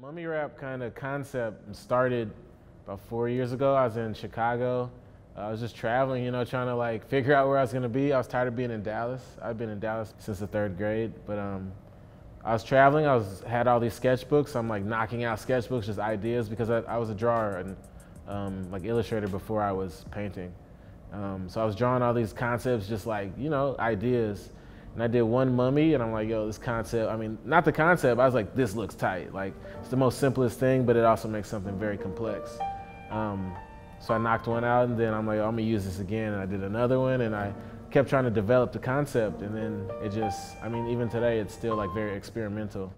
Mummy rap kind of concept started about 4 years ago. I was in Chicago. I was just traveling, trying to like figure out where I was gonna be. I was tired of being in Dallas. I've been in Dallas since the 3rd grade, but I was traveling. Had all these sketchbooks. I'm like knocking out sketchbooks, just ideas, because I was a drawer and like illustrator before I was painting. So I was drawing all these concepts, just like ideas. And I did one mummy, and I'm like, yo, this concept, not the concept, I was like, this looks tight. Like, it's the most simplest thing, but it also makes something very complex. So I knocked one out, and then I'm like, oh, I'm gonna use this again, and I did another one, and I kept trying to develop the concept, and then it just, even today, it's still like very experimental.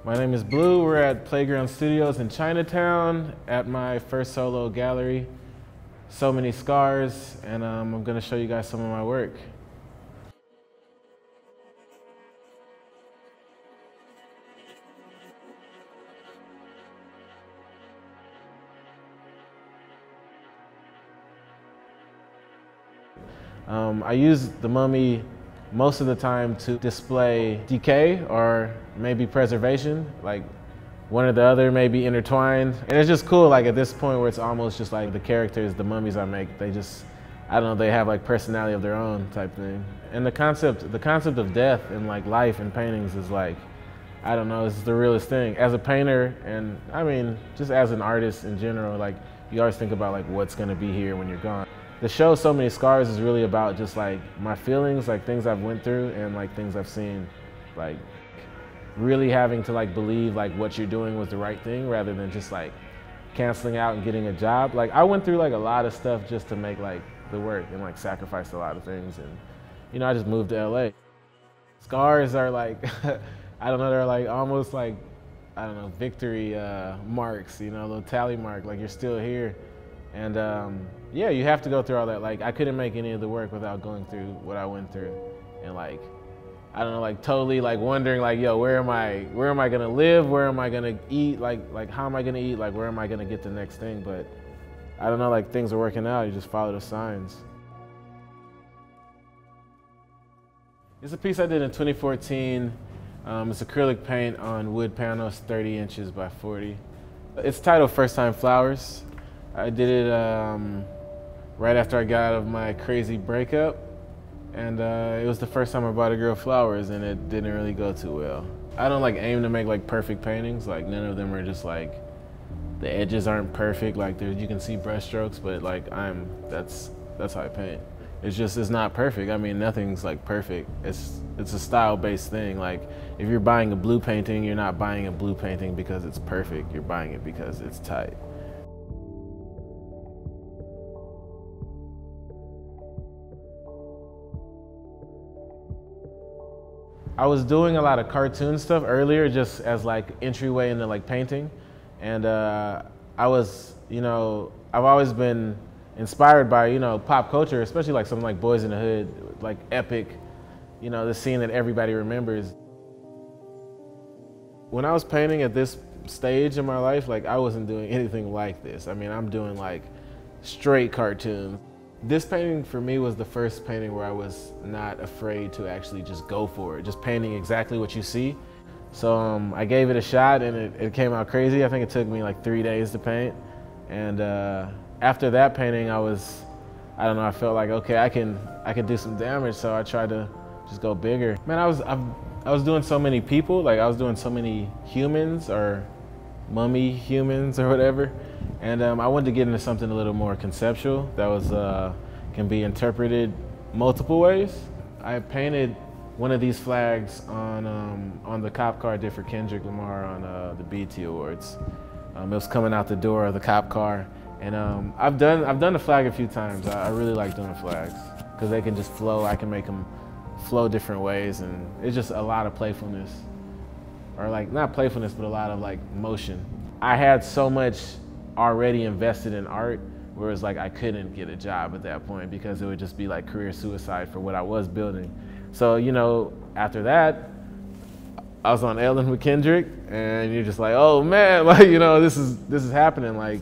My name is Blue. We're at Playground Studios in Chinatown at my first solo gallery. So many scars, and I'm gonna show you guys some of my work. I use the mummy most of the time to display decay or maybe preservation, like one or the other may be intertwined. And it's just cool, like at this point where it's almost just like the characters, the mummies I make, they just, I don't know, they have like personality of their own type thing. And the concept of death and like life in paintings is like, I don't know, it's the realest thing. As a painter, and just as an artist in general, like you always think about like what's gonna be here when you're gone. The show So Many Scars is really about just like my feelings, like things I've went through and like things I've seen, like really having to like believe like what you're doing was the right thing rather than just like canceling out and getting a job. Like I went through like a lot of stuff just to make like the work and like sacrificed a lot of things, and I just moved to LA. Scars are like, I don't know, they're like almost like, I don't know, victory marks, a little tally mark, like you're still here. And yeah, you have to go through all that. Like I couldn't make any of the work without going through what I went through, and like, I don't know, like totally like wondering like, yo, where am I gonna live? Where am I gonna eat? Like how am I gonna eat? Like where am I gonna get the next thing? But I don't know, like things are working out. You just follow the signs. It's a piece I did in 2014. It's acrylic paint on wood panels, 30 inches by 40. It's titled First Time Flowers. I did it right after I got out of my crazy breakup. And it was the first time I bought a girl flowers, and it didn't really go too well. I don't like aim to make like perfect paintings. Like none of them are just like, the edges aren't perfect. Like you can see brush strokes, but like that's how I paint. It's not perfect. Nothing's like perfect. It's a style-based thing. Like if you're buying a blue painting, you're not buying a blue painting because it's perfect. You're buying it because it's tight. I was doing a lot of cartoon stuff earlier, just as like entryway into like painting. And I was, I've always been inspired by, pop culture, especially like something like Boys in the Hood, like epic, the scene that everybody remembers. When I was painting at this stage in my life, like I wasn't doing anything like this. I'm doing like straight cartoons. This painting for me was the first painting where I was not afraid to actually just go for it, just painting exactly what you see. So I gave it a shot, and it came out crazy. I think it took me like 3 days to paint. And after that painting, I felt like, okay, I can do some damage, so I tried to just go bigger. Man, I was doing so many people, like I was doing so many humans or mummy humans or whatever. And I wanted to get into something a little more conceptual that can be interpreted multiple ways. I painted one of these flags on the cop car I did for Kendrick Lamar on the BET Awards. It was coming out the door of the cop car, and I've done the flag a few times. I really like doing flags because they can just flow. I can make them flow different ways, and it's just a lot of playfulness, or like not playfulness, but a lot of like motion. I had so much already invested in art, whereas like I couldn't get a job at that point because it would just be like career suicide for what I was building. So after that, I was on Ellen with Kendrick, and you're just like, oh man, like this is happening. Like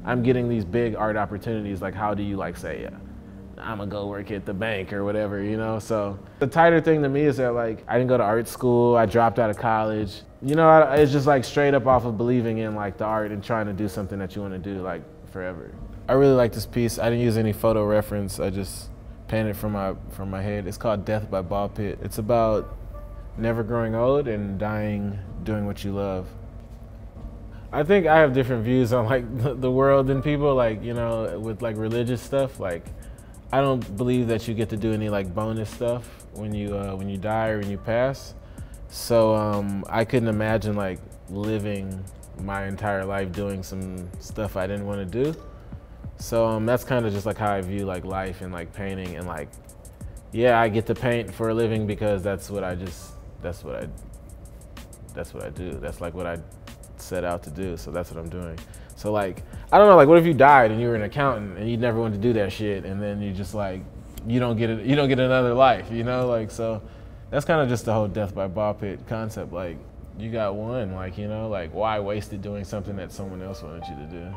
I'm getting these big art opportunities. Like how do you like say I'm gonna go work at the bank or whatever, you know? So the tighter thing to me is that like, I didn't go to art school, I dropped out of college. You know, it's just like straight up off of believing in like the art and trying to do something that you wanna do like forever. I really like this piece. I didn't use any photo reference. I just painted from my head. It's called Death by Ball Pit. It's about never growing old and dying doing what you love. I think I have different views on like the world than people, like, you know, with like religious stuff. Like, I don't believe that you get to do any like bonus stuff when you die or when you pass. So I couldn't imagine like living my entire life doing some stuff I didn't want to do. So that's kind of just like how I view like life and like painting, and like, yeah, I get to paint for a living because that's what I do. That's like what I set out to do. So that's what I'm doing. So like, I don't know, like what if you died and you were an accountant and you never wanted to do that shit, and then you just like, you don't get another life, you know? Like, so that's kind of just the whole Death by Ball Pit concept. Like, you got one, like, you know, like why waste it doing something that someone else wanted you to do?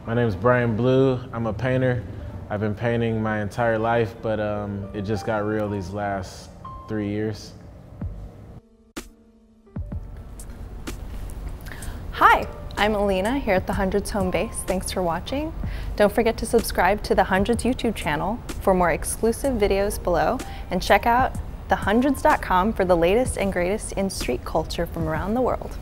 My name is Brian Blue. I'm a painter. I've been painting my entire life, but it just got real these last 3 years. Hi, I'm Alina here at the Hundreds Home Base. Thanks for watching. Don't forget to subscribe to the Hundreds YouTube channel for more exclusive videos below, and check out thehundreds.com for the latest and greatest in street culture from around the world.